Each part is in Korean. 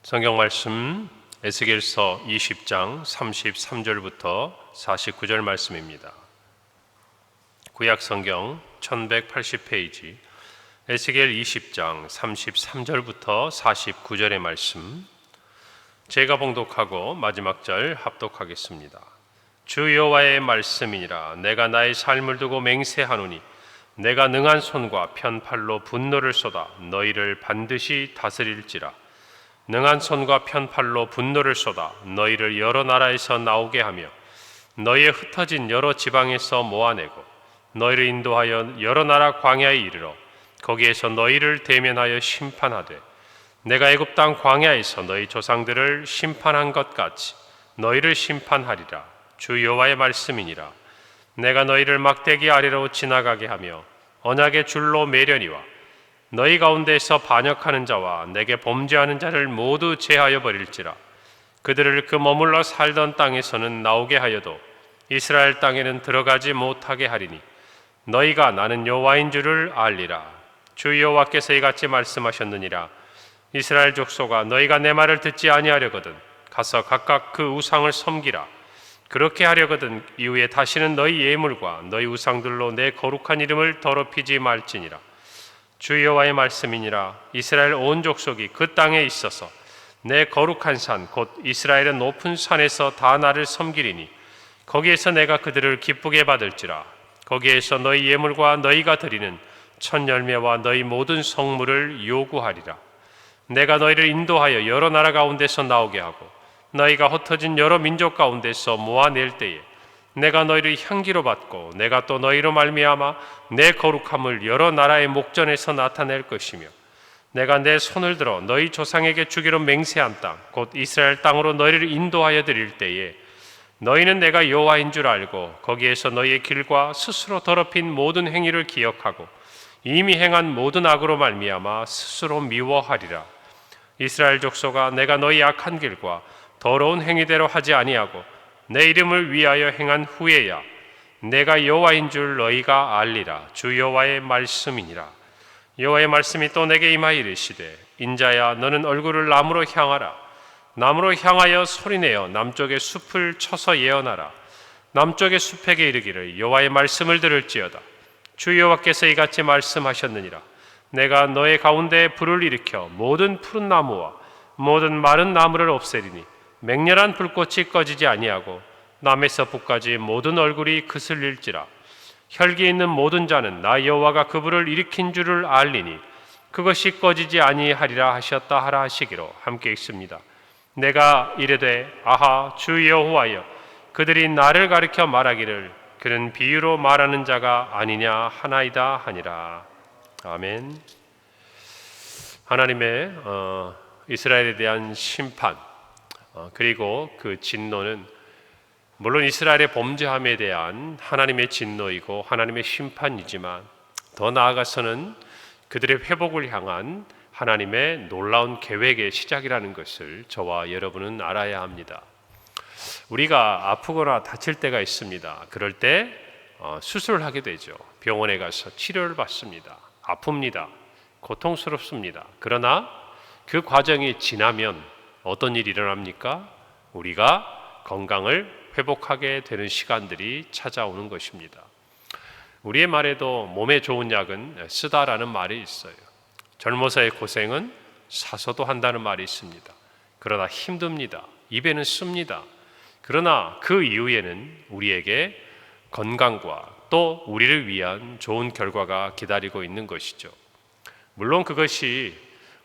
성경 말씀 에스겔서 20장 33절부터 49절 말씀입니다. 구약 성경 1180페이지 에스겔 20장 33절부터 49절의 말씀, 제가 봉독하고 마지막 절 합독하겠습니다. 주 여호와의 말씀이니라. 내가 나의 삶을 두고 맹세하노니 내가 능한 손과 편팔로 분노를 쏟아 너희를 반드시 다스릴지라. 능한 손과 편팔로 분노를 쏟아 너희를 여러 나라에서 나오게 하며 너희의 흩어진 여러 지방에서 모아내고 너희를 인도하여 여러 나라 광야에 이르러 거기에서 너희를 대면하여 심판하되 내가 애굽 땅 광야에서 너희 조상들을 심판한 것 같이 너희를 심판하리라. 주 여호와의 말씀이니라. 내가 너희를 막대기 아래로 지나가게 하며 언약의 줄로 매려니와 너희 가운데에서 반역하는 자와 내게 범죄하는 자를 모두 제하여 버릴지라. 그들을 그 머물러 살던 땅에서는 나오게 하여도 이스라엘 땅에는 들어가지 못하게 하리니 너희가 나는 여호와인 줄을 알리라. 주 여호와께서 이같이 말씀하셨느니라. 이스라엘 족속아, 너희가 내 말을 듣지 아니하려거든 가서 각각 그 우상을 섬기라. 그렇게 하려거든 이후에 다시는 너희 예물과 너희 우상들로 내 거룩한 이름을 더럽히지 말지니라. 주 여호와의 말씀이니라. 이스라엘 온 족속이 그 땅에 있어서 내 거룩한 산 곧 이스라엘의 높은 산에서 다 나를 섬기리니 거기에서 내가 그들을 기쁘게 받을지라. 거기에서 너희 예물과 너희가 드리는 첫 열매와 너희 모든 성물을 요구하리라. 내가 너희를 인도하여 여러 나라 가운데서 나오게 하고 너희가 흩어진 여러 민족 가운데서 모아낼 때에 내가 너희를 향기로 받고 내가 또 너희로 말미암아 내 거룩함을 여러 나라의 목전에서 나타낼 것이며 내가 내 손을 들어 너희 조상에게 주기로 맹세한 땅 곧 이스라엘 땅으로 너희를 인도하여 드릴 때에 너희는 내가 여호와인 줄 알고 거기에서 너희의 길과 스스로 더럽힌 모든 행위를 기억하고 이미 행한 모든 악으로 말미암아 스스로 미워하리라. 이스라엘 족속아, 내가 너희 악한 길과 더러운 행위대로 하지 아니하고 내 이름을 위하여 행한 후에야 내가 여호와인 줄 너희가 알리라. 주 여호와의 말씀이니라. 여호와의 말씀이 또 내게 임하여 이르시되 인자야, 너는 얼굴을 남으로 향하라. 남으로 향하여 소리내어 남쪽의 숲을 쳐서 예언하라. 남쪽의 숲에게 이르기를 여호와의 말씀을 들을지어다. 주 여호와께서 이같이 말씀하셨느니라. 내가 너의 가운데에 불을 일으켜 모든 푸른 나무와 모든 마른 나무를 없애리니 맹렬한 불꽃이 꺼지지 아니하고 남에서 북까지 모든 얼굴이 그슬릴지라. 혈기 있는 모든 자는 나 여호와가 그 불을 일으킨 줄을 알리니 그것이 꺼지지 아니하리라 하셨다 하라 하시기로 함께 읽습니다. 내가 이르되 아하 주 여호와여, 그들이 나를 가리켜 말하기를 그는 비유로 말하는 자가 아니냐 하나이다 하니라. 아멘. 하나님의 이스라엘에 대한 심판 그리고 그 진노는 물론 이스라엘의 범죄함에 대한 하나님의 진노이고 하나님의 심판이지만 더 나아가서는 그들의 회복을 향한 하나님의 놀라운 계획의 시작이라는 것을 저와 여러분은 알아야 합니다. 우리가 아프거나 다칠 때가 있습니다. 그럴 때 수술을 하게 되죠. 병원에 가서 치료를 받습니다. 아픕니다. 고통스럽습니다. 그러나 그 과정이 지나면 어떤 일이 일어납니까? 우리가 건강을 회복하게 되는 시간들이 찾아오는 것입니다. 우리의 말에도 몸에 좋은 약은 쓰다라는 말이 있어요. 젊어서의 고생은 사서도 한다는 말이 있습니다. 그러나 힘듭니다. 입에는 씁니다. 그러나 그 이후에는 우리에게 건강과 또 우리를 위한 좋은 결과가 기다리고 있는 것이죠. 물론 그것이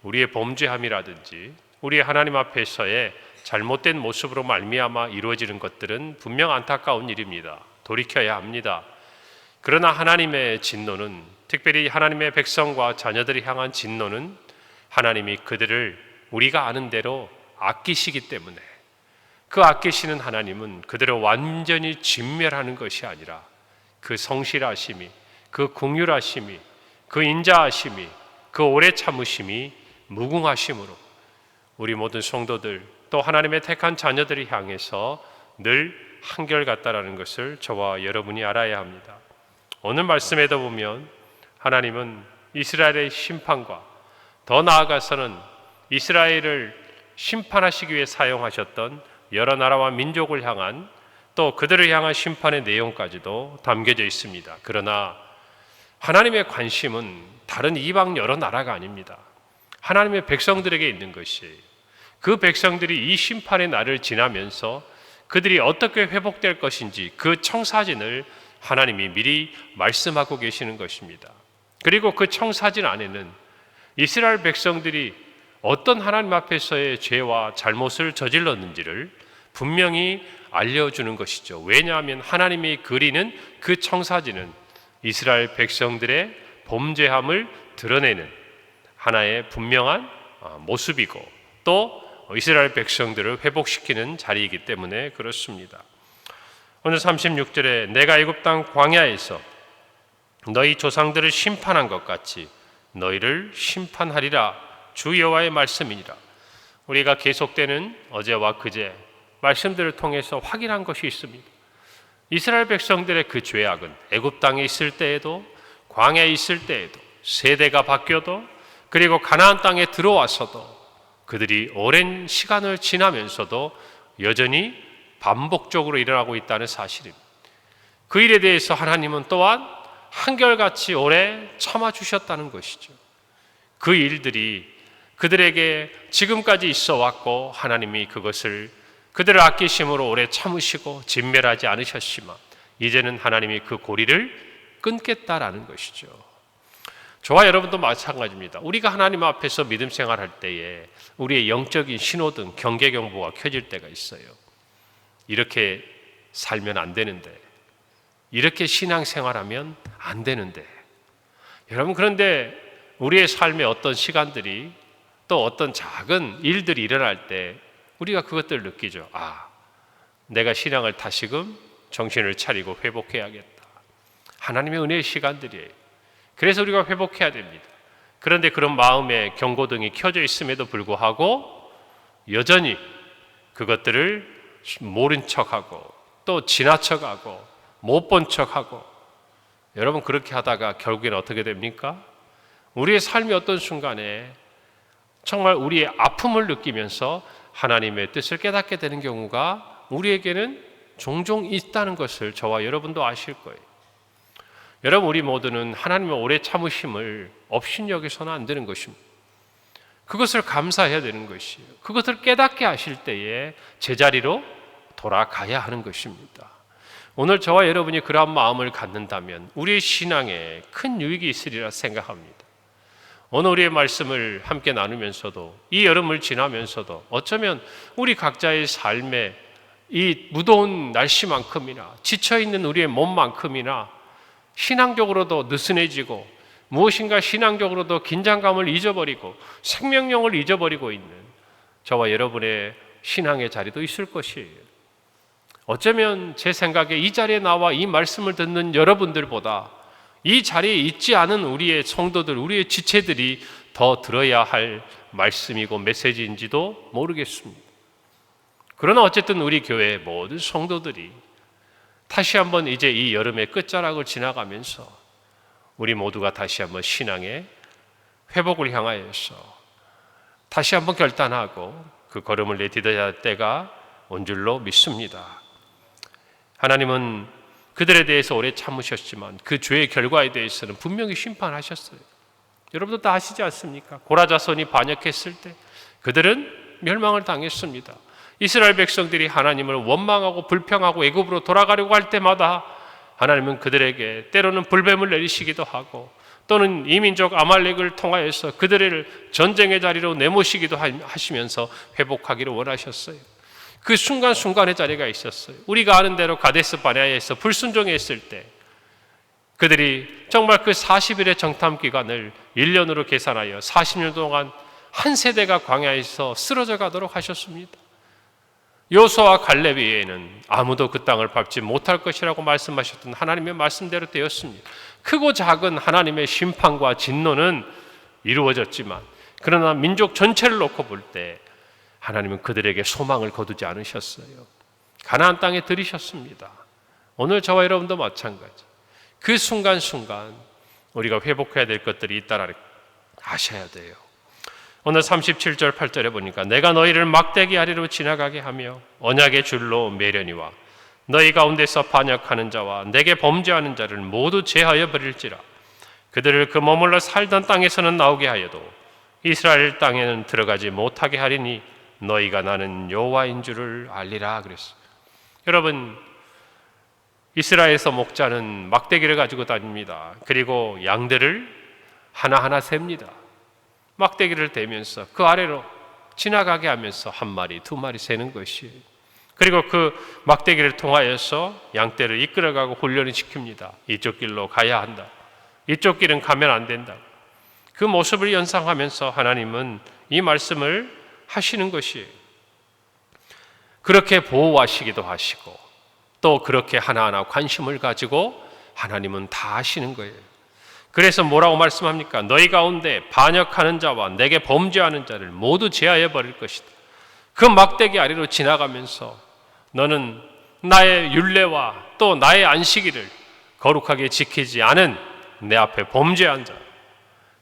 우리의 범죄함이라든지 우리 하나님 앞에서의 잘못된 모습으로 말미암아 이루어지는 것들은 분명 안타까운 일입니다. 돌이켜야 합니다. 그러나 하나님의 진노는, 특별히 하나님의 백성과 자녀들이 향한 진노는 하나님이 그들을 우리가 아는 대로 아끼시기 때문에, 그 아끼시는 하나님은 그들을 완전히 진멸하는 것이 아니라 그 성실하심이, 그 긍휼하심이, 그 인자하심이, 그 오래 참으심이 무궁하심으로 우리 모든 성도들 또 하나님의 택한 자녀들이 향해서 늘 한결같다라는 것을 저와 여러분이 알아야 합니다. 오늘 말씀에도 보면 하나님은 이스라엘의 심판과 더 나아가서는 이스라엘을 심판하시기 위해 사용하셨던 여러 나라와 민족을 향한 또 그들을 향한 심판의 내용까지도 담겨져 있습니다. 그러나 하나님의 관심은 다른 이방 여러 나라가 아닙니다. 하나님의 백성들에게 있는 것이에요. 그 백성들이 이 심판의 날을 지나면서 그들이 어떻게 회복될 것인지 그 청사진을 하나님이 미리 말씀하고 계시는 것입니다. 그리고 그 청사진 안에는 이스라엘 백성들이 어떤 하나님 앞에서의 죄와 잘못을 저질렀는지를 분명히 알려주는 것이죠. 왜냐하면 하나님이 그리는 그 청사진은 이스라엘 백성들의 범죄함을 드러내는 하나의 분명한 모습이고 또 이스라엘 백성들을 회복시키는 자리이기 때문에 그렇습니다. 오늘 36절에 내가 애굽 땅 광야에서 너희 조상들을 심판한 것 같이 너희를 심판하리라 주 여호와의 말씀이니라. 우리가 계속되는 어제와 그제 말씀들을 통해서 확인한 것이 있습니다. 이스라엘 백성들의 그 죄악은 애굽 땅에 있을 때에도 광야에 있을 때에도 세대가 바뀌어도 그리고 가나안 땅에 들어와서도 그들이 오랜 시간을 지나면서도 여전히 반복적으로 일어나고 있다는 사실입니다. 그 일에 대해서 하나님은 또한 한결같이 오래 참아주셨다는 것이죠. 그 일들이 그들에게 지금까지 있어 왔고 하나님이 그것을 그들을 아끼심으로 오래 참으시고 진멸하지 않으셨지만 이제는 하나님이 그 고리를 끊겠다라는 것이죠. 저와 여러분도 마찬가지입니다. 우리가 하나님 앞에서 믿음 생활할 때에 우리의 영적인 신호등 경계경보가 켜질 때가 있어요. 이렇게 살면 안 되는데, 이렇게 신앙생활하면 안 되는데, 여러분 그런데 우리의 삶의 어떤 시간들이 또 어떤 작은 일들이 일어날 때 우리가 그것들을 느끼죠. 내가 신앙을 다시금 정신을 차리고 회복해야겠다. 하나님의 은혜의 시간들이에요. 그래서 우리가 회복해야 됩니다. 그런데 그런 마음의 경고등이 켜져 있음에도 불구하고 여전히 그것들을 모른 척하고 또 지나쳐가고 못 본 척하고 여러분 그렇게 하다가 결국에는 어떻게 됩니까? 우리의 삶의 어떤 순간에 정말 우리의 아픔을 느끼면서 하나님의 뜻을 깨닫게 되는 경우가 우리에게는 종종 있다는 것을 저와 여러분도 아실 거예요. 여러분 우리 모두는 하나님의 오래 참으심을 업신여기서는 안 되는 것입니다. 그것을 감사해야 되는 것이에요. 그것을 깨닫게 하실 때에 제자리로 돌아가야 하는 것입니다. 오늘 저와 여러분이 그러한 마음을 갖는다면 우리의 신앙에 큰 유익이 있으리라 생각합니다. 오늘 우리의 말씀을 함께 나누면서도 이 여름을 지나면서도 어쩌면 우리 각자의 삶에 이 무더운 날씨만큼이나 지쳐있는 우리의 몸만큼이나 신앙적으로도 느슨해지고 무엇인가 신앙적으로도 긴장감을 잊어버리고 생명력을 잊어버리고 있는 저와 여러분의 신앙의 자리도 있을 것이에요. 어쩌면 제 생각에 이 자리에 나와 이 말씀을 듣는 여러분들보다 이 자리에 있지 않은 우리의 성도들, 우리의 지체들이 더 들어야 할 말씀이고 메시지인지도 모르겠습니다. 그러나 어쨌든 우리 교회의 모든 성도들이 다시 한번 이제 이 여름의 끝자락을 지나가면서 우리 모두가 다시 한번 신앙의 회복을 향하여서 다시 한번 결단하고 그 걸음을 내디뎌야 할 때가 온 줄로 믿습니다. 하나님은 그들에 대해서 오래 참으셨지만 그 죄의 결과에 대해서는 분명히 심판하셨어요. 여러분도 다 아시지 않습니까? 고라자손이 반역했을 때 그들은 멸망을 당했습니다. 이스라엘 백성들이 하나님을 원망하고 불평하고 애굽으로 돌아가려고 할 때마다 하나님은 그들에게 때로는 불뱀을 내리시기도 하고 또는 이민족 아말렉을 통하여서 그들을 전쟁의 자리로 내모시기도 하시면서 회복하기를 원하셨어요. 그 순간순간의 자리가 있었어요. 우리가 아는 대로 가데스 바네아에서 불순종했을 때 그들이 정말 그 40일의 정탐 기간을 1년으로 계산하여 40년 동안 한 세대가 광야에서 쓰러져 가도록 하셨습니다. 여호수아와 갈렙 외에는 아무도 그 땅을 밟지 못할 것이라고 말씀하셨던 하나님의 말씀대로 되었습니다. 크고 작은 하나님의 심판과 진노는 이루어졌지만 그러나 민족 전체를 놓고 볼 때 하나님은 그들에게 소망을 거두지 않으셨어요. 가나안 땅에 들이셨습니다. 오늘 저와 여러분도 마찬가지. 그 순간순간 우리가 회복해야 될 것들이 있다는 아셔야 돼요. 오늘 37절 8절에 보니까 내가 너희를 막대기 아래로 지나가게 하며 언약의 줄로 매려니와 너희 가운데서 반역하는 자와 내게 범죄하는 자를 모두 제하여 버릴지라. 그들을 그 머물러 살던 땅에서는 나오게 하여도 이스라엘 땅에는 들어가지 못하게 하리니 너희가 나는 여호와인 줄을 알리라 그랬어요. 여러분, 이스라엘에서 목자는 막대기를 가지고 다닙니다. 그리고 양들을 하나하나 셉니다. 막대기를 대면서 그 아래로 지나가게 하면서 한 마리, 두 마리 세는 것이에요. 그리고 그 막대기를 통하여서 양떼를 이끌어가고 훈련을 시킵니다. 이쪽 길로 가야 한다. 이쪽 길은 가면 안 된다. 그 모습을 연상하면서 하나님은 이 말씀을 하시는 것이에요. 그렇게 보호하시기도 하시고 또 그렇게 하나하나 관심을 가지고 하나님은 다 하시는 거예요. 그래서 뭐라고 말씀합니까? 너희 가운데 반역하는 자와 내게 범죄하는 자를 모두 제하여 버릴 것이다. 그 막대기 아래로 지나가면서 너는 나의 율례와 또 나의 안식일을 거룩하게 지키지 않은 내 앞에 범죄한 자,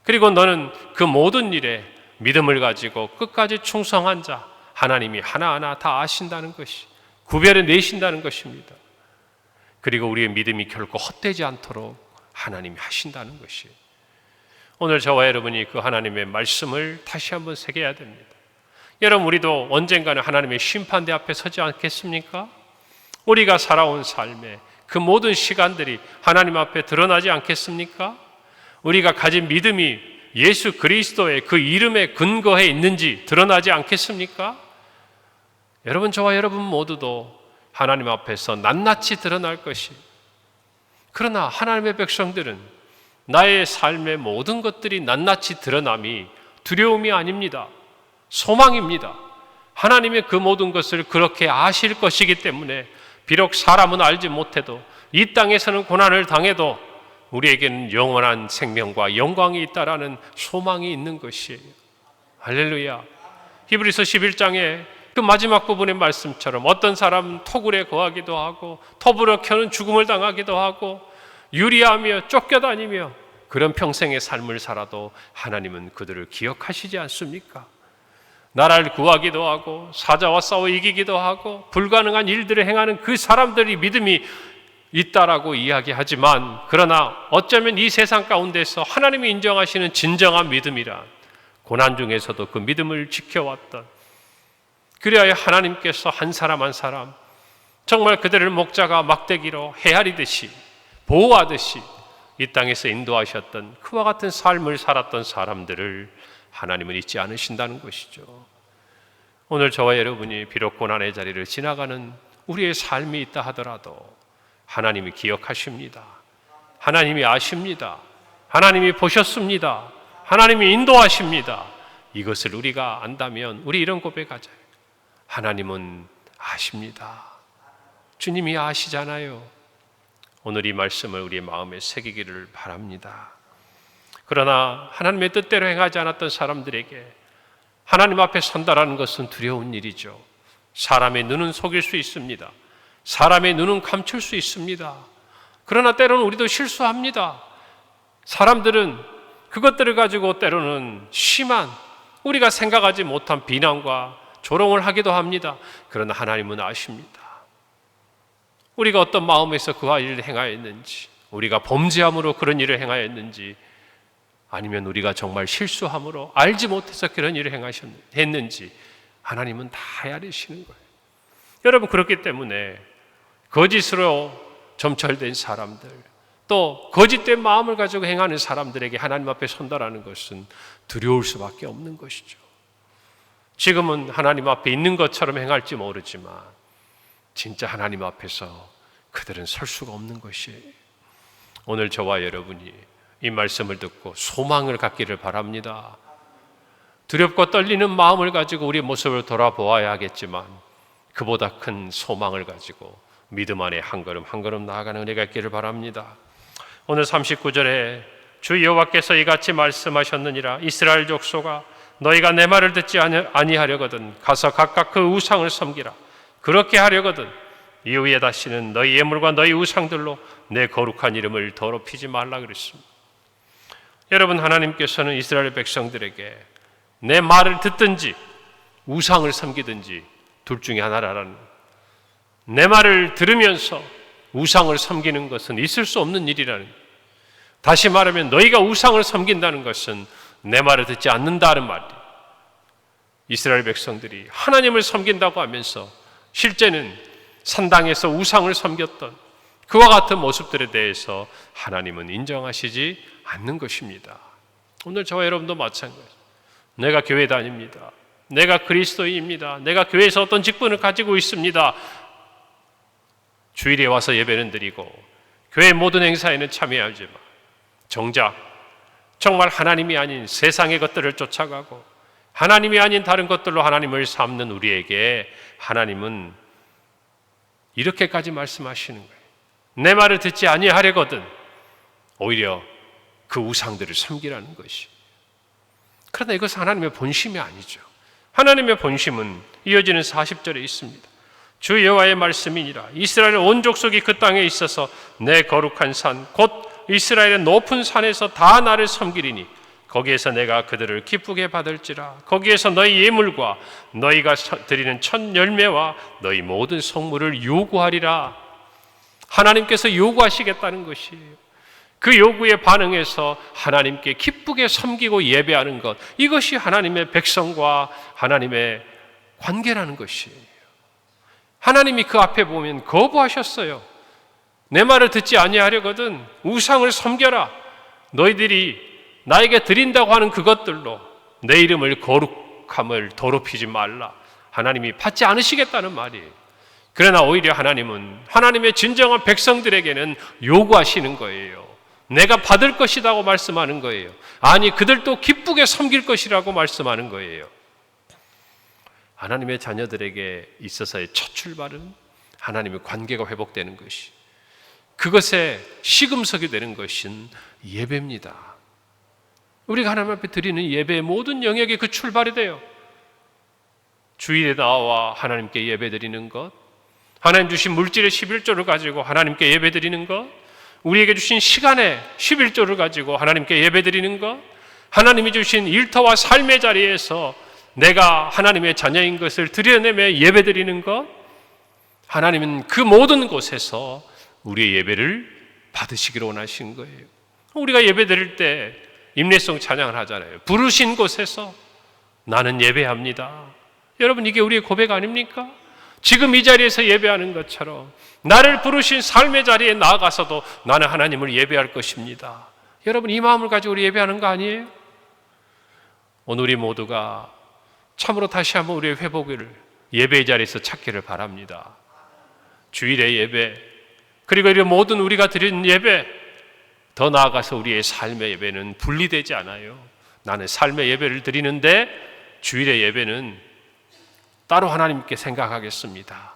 그리고 너는 그 모든 일에 믿음을 가지고 끝까지 충성한 자, 하나님이 하나하나 다 아신다는 것이, 구별해 내신다는 것입니다. 그리고 우리의 믿음이 결코 헛되지 않도록 하나님이 하신다는 것이에요. 오늘 저와 여러분이 그 하나님의 말씀을 다시 한번 새겨야 됩니다. 여러분, 우리도 언젠가는 하나님의 심판대 앞에 서지 않겠습니까? 우리가 살아온 삶에 그 모든 시간들이 하나님 앞에 드러나지 않겠습니까? 우리가 가진 믿음이 예수 그리스도의 그 이름에 근거해 있는지 드러나지 않겠습니까? 여러분, 저와 여러분 모두도 하나님 앞에서 낱낱이 드러날 것이. 그러나 하나님의 백성들은 나의 삶의 모든 것들이 낱낱이 드러남이 두려움이 아닙니다. 소망입니다. 하나님의 그 모든 것을 그렇게 아실 것이기 때문에 비록 사람은 알지 못해도 이 땅에서는 고난을 당해도 우리에게는 영원한 생명과 영광이 있다라는 소망이 있는 것이에요. 할렐루야. 히브리서 11장에 그 마지막 부분의 말씀처럼 어떤 사람은 토굴에 거하기도 하고 톱으로 켜는 죽음을 당하기도 하고 유리하며 쫓겨다니며 그런 평생의 삶을 살아도 하나님은 그들을 기억하시지 않습니까? 나라를 구하기도 하고 사자와 싸워 이기기도 하고 불가능한 일들을 행하는 그 사람들이 믿음이 있다라고 이야기하지만, 그러나 어쩌면 이 세상 가운데서 하나님이 인정하시는 진정한 믿음이란 고난 중에서도 그 믿음을 지켜왔던, 그래야 하나님께서 한 사람 한 사람 정말 그들을 목자가 막대기로 헤아리듯이 보호하듯이 이 땅에서 인도하셨던 그와 같은 삶을 살았던 사람들을 하나님은 잊지 않으신다는 것이죠. 오늘 저와 여러분이 비록 고난의 자리를 지나가는 우리의 삶이 있다 하더라도 하나님이 기억하십니다. 하나님이 아십니다. 하나님이 보셨습니다. 하나님이 인도하십니다. 이것을 우리가 안다면 우리 이런 고백하자요. 하나님은 아십니다. 주님이 아시잖아요. 오늘 이 말씀을 우리의 마음에 새기기를 바랍니다. 그러나 하나님의 뜻대로 행하지 않았던 사람들에게 하나님 앞에 선다라는 것은 두려운 일이죠. 사람의 눈은 속일 수 있습니다. 사람의 눈은 감출 수 있습니다. 그러나 때로는 우리도 실수합니다. 사람들은 그것들을 가지고 때로는 심한, 우리가 생각하지 못한 비난과 조롱을 하기도 합니다. 그러나 하나님은 아십니다. 우리가 어떤 마음에서 그 일을 행하였는지, 우리가 범죄함으로 그런 일을 행하였는지, 아니면 우리가 정말 실수함으로 알지 못해서 그런 일을 했는지 하나님은 다 헤아리시는 거예요. 여러분, 그렇기 때문에 거짓으로 점철된 사람들, 또 거짓된 마음을 가지고 행하는 사람들에게 하나님 앞에 선다라는 것은 두려울 수밖에 없는 것이죠. 지금은 하나님 앞에 있는 것처럼 행할지 모르지만 진짜 하나님 앞에서 그들은 설 수가 없는 것이에요. 오늘 저와 여러분이 이 말씀을 듣고 소망을 갖기를 바랍니다. 두렵고 떨리는 마음을 가지고 우리 모습을 돌아보아야 하겠지만 그보다 큰 소망을 가지고 믿음 안에 한 걸음 한 걸음 나아가는 은혜가 있기를 바랍니다. 오늘 39절에 주 여호와께서 이같이 말씀하셨느니라. 이스라엘 족속아, 너희가 내 말을 듣지 아니하려거든 가서 각각 그 우상을 섬기라. 그렇게 하려거든 이후에 다시는 너희 예물과 너희 우상들로 내 거룩한 이름을 더럽히지 말라 그랬습니다. 여러분, 하나님께서는 이스라엘 백성들에게 내 말을 듣든지 우상을 섬기든지 둘 중에 하나라는, 내 말을 들으면서 우상을 섬기는 것은 있을 수 없는 일이라는, 다시 말하면 너희가 우상을 섬긴다는 것은 내 말을 듣지 않는다는 말이에요. 이스라엘 백성들이 하나님을 섬긴다고 하면서 실제는 산당에서 우상을 섬겼던 그와 같은 모습들에 대해서 하나님은 인정하시지 않는 것입니다. 오늘 저와 여러분도 마찬가지입니다. 내가 교회 다닙니다. 내가 그리스도인입니다. 내가 교회에서 어떤 직분을 가지고 있습니다. 주일에 와서 예배는 드리고 교회 모든 행사에는 참여하지만 정작 정말 하나님이 아닌 세상의 것들을 쫓아가고 하나님이 아닌 다른 것들로 하나님을 삼는 우리에게 하나님은 이렇게까지 말씀하시는 거예요. 내 말을 듣지 아니하려거든 오히려 그 우상들을 섬기라는 것이. 그러나 이것은 하나님의 본심이 아니죠. 하나님의 본심은 이어지는 40절에 있습니다. 주 여호와의 말씀이니라. 이스라엘 온 족속이 그 땅에 있어서 내 거룩한 산 곧 이스라엘의 높은 산에서 다 나를 섬기리니 거기에서 내가 그들을 기쁘게 받을지라. 거기에서 너희 예물과 너희가 드리는 첫 열매와 너희 모든 성물을 요구하리라. 하나님께서 요구하시겠다는 것이에요. 그 요구에 반응해서 하나님께 기쁘게 섬기고 예배하는 것, 이것이 하나님의 백성과 하나님의 관계라는 것이에요. 하나님이 그 앞에 보면 거부하셨어요. 내 말을 듣지 아니하려거든 우상을 섬겨라. 너희들이 나에게 드린다고 하는 그것들로 내 이름을 거룩함을 더럽히지 말라. 하나님이 받지 않으시겠다는 말이에요. 그러나 오히려 하나님은 하나님의 진정한 백성들에게는 요구하시는 거예요. 내가 받을 것이라고 말씀하는 거예요. 아니, 그들도 기쁘게 섬길 것이라고 말씀하는 거예요. 하나님의 자녀들에게 있어서의 첫 출발은 하나님의 관계가 회복되는 것이, 그것에 시금석이 되는 것은 예배입니다. 우리가 하나님 앞에 드리는 예배의 모든 영역이 그 출발이 돼요. 주일에 나와 하나님께 예배드리는 것, 하나님 주신 물질의 11조를 가지고 하나님께 예배드리는 것, 우리에게 주신 시간의 11조를 가지고 하나님께 예배드리는 것, 하나님이 주신 일터와 삶의 자리에서 내가 하나님의 자녀인 것을 드러내며 예배드리는 것, 하나님은 그 모든 곳에서 우리의 예배를 받으시기를 원하신 거예요. 우리가 예배드릴 때 임례송 찬양을 하잖아요. 부르신 곳에서 나는 예배합니다. 여러분, 이게 우리의 고백 아닙니까? 지금 이 자리에서 예배하는 것처럼 나를 부르신 삶의 자리에 나아가서도 나는 하나님을 예배할 것입니다. 여러분, 이 마음을 가지고 우리 예배하는 거 아니에요? 오늘 우리 모두가 참으로 다시 한번 우리의 회복을 예배의 자리에서 찾기를 바랍니다. 주일의 예배, 그리고 이 모든 우리가 드리는 예배, 더 나아가서 우리의 삶의 예배는 분리되지 않아요. 나는 삶의 예배를 드리는데 주일의 예배는 따로 하나님께 생각하겠습니다.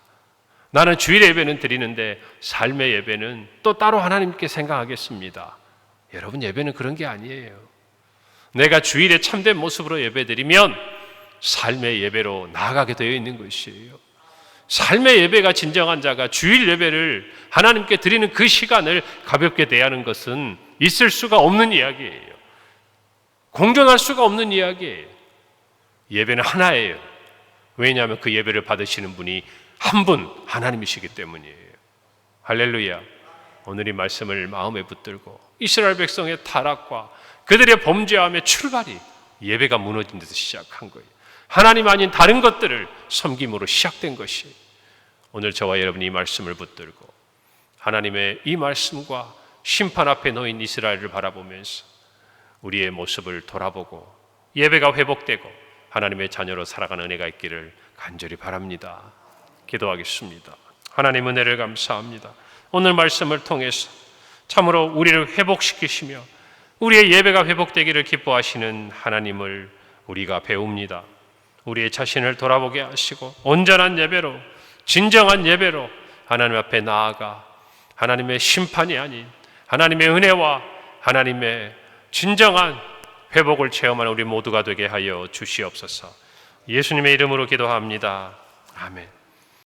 나는 주일의 예배는 드리는데 삶의 예배는 또 따로 하나님께 생각하겠습니다. 여러분, 예배는 그런 게 아니에요. 내가 주일에 참된 모습으로 예배드리면 삶의 예배로 나아가게 되어 있는 것이에요. 삶의 예배가 진정한 자가 주일 예배를 하나님께 드리는 그 시간을 가볍게 대하는 것은 있을 수가 없는 이야기예요. 공존할 수가 없는 이야기예요. 예배는 하나예요. 왜냐하면 그 예배를 받으시는 분이 한 분 하나님이시기 때문이에요. 할렐루야. 오늘 이 말씀을 마음에 붙들고 이스라엘 백성의 타락과 그들의 범죄함의 출발이 예배가 무너진 데서 시작한 거예요. 하나님 아닌 다른 것들을 섬김으로 시작된 것이, 오늘 저와 여러분이 이 말씀을 붙들고 하나님의 이 말씀과 심판 앞에 놓인 이스라엘을 바라보면서 우리의 모습을 돌아보고 예배가 회복되고 하나님의 자녀로 살아가는 은혜가 있기를 간절히 바랍니다. 기도하겠습니다. 하나님, 은혜를 감사합니다. 오늘 말씀을 통해서 참으로 우리를 회복시키시며 우리의 예배가 회복되기를 기뻐하시는 하나님을 우리가 배웁니다. 우리의 자신을 돌아보게 하시고 온전한 예배로, 진정한 예배로 하나님 앞에 나아가 하나님의 심판이 아닌 하나님의 은혜와 하나님의 진정한 회복을 체험하는 우리 모두가 되게 하여 주시옵소서. 예수님의 이름으로 기도합니다. 아멘.